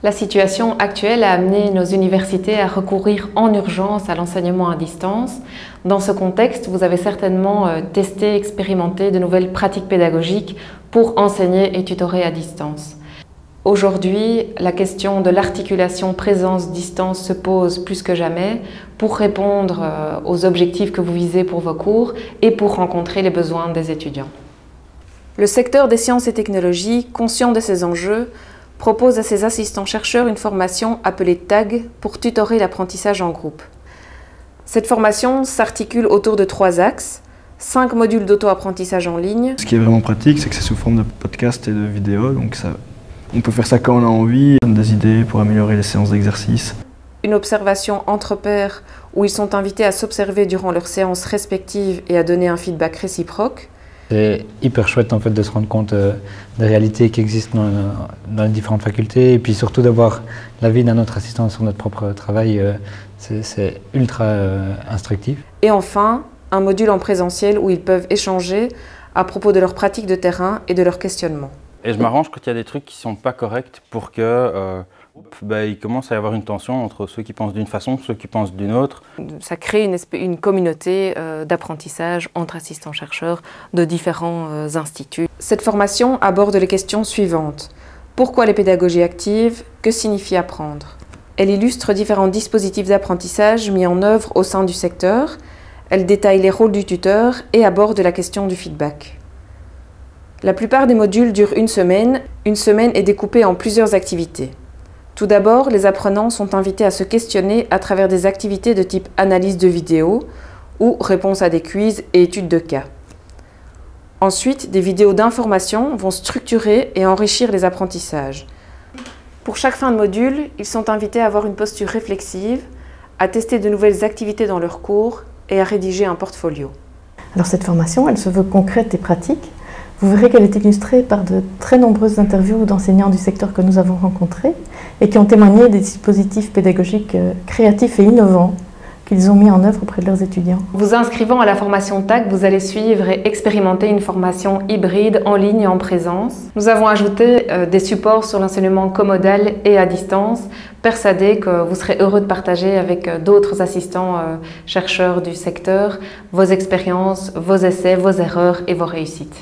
La situation actuelle a amené nos universités à recourir en urgence à l'enseignement à distance. Dans ce contexte, vous avez certainement testé, expérimenté de nouvelles pratiques pédagogiques pour enseigner et tutorer à distance. Aujourd'hui, la question de l'articulation présence-distance se pose plus que jamais pour répondre aux objectifs que vous visez pour vos cours et pour rencontrer les besoins des étudiants. Le secteur des sciences et technologies, conscient de ces enjeux, propose à ses assistants-chercheurs une formation appelée TAG pour tutorer l'apprentissage en groupe. Cette formation s'articule autour de 3 axes, 5 modules d'auto-apprentissage en ligne. Ce qui est vraiment pratique, c'est que c'est sous forme de podcast et de vidéo, donc on peut faire ça quand on a envie, on donne des idées pour améliorer les séances d'exercice. Une observation entre pairs où ils sont invités à s'observer durant leurs séances respectives et à donner un feedback réciproque. C'est hyper chouette en fait de se rendre compte des réalités qui existent dans les différentes facultés et puis surtout d'avoir l'avis d'un autre assistant sur notre propre travail, c'est ultra instructif. Et enfin, un module en présentiel où ils peuvent échanger à propos de leurs pratiques de terrain et de leurs questionnements. Et je m'arrange quand il y a des trucs qui ne sont pas corrects pour que il commence à y avoir une tension entre ceux qui pensent d'une façon, ceux qui pensent d'une autre. Ça crée une communauté d'apprentissage entre assistants-chercheurs de différents instituts. Cette formation aborde les questions suivantes. Pourquoi les pédagogies actives? Que signifie apprendre? Elle illustre différents dispositifs d'apprentissage mis en œuvre au sein du secteur. Elle détaille les rôles du tuteur et aborde la question du feedback. La plupart des modules durent une semaine. Une semaine est découpée en plusieurs activités. Tout d'abord, les apprenants sont invités à se questionner à travers des activités de type analyse de vidéos ou réponse à des quiz et études de cas. Ensuite, des vidéos d'information vont structurer et enrichir les apprentissages. Pour chaque fin de module, ils sont invités à avoir une posture réflexive, à tester de nouvelles activités dans leurs cours et à rédiger un portfolio. Alors cette formation, elle se veut concrète et pratique. Vous verrez qu'elle est illustrée par de très nombreuses interviews d'enseignants du secteur que nous avons rencontrés et qui ont témoigné des dispositifs pédagogiques créatifs et innovants qu'ils ont mis en œuvre auprès de leurs étudiants. Vous inscrivant à la formation TAG, vous allez suivre et expérimenter une formation hybride en ligne et en présence. Nous avons ajouté des supports sur l'enseignement comodal et à distance, persuadés que vous serez heureux de partager avec d'autres assistants chercheurs du secteur vos expériences, vos essais, vos erreurs et vos réussites.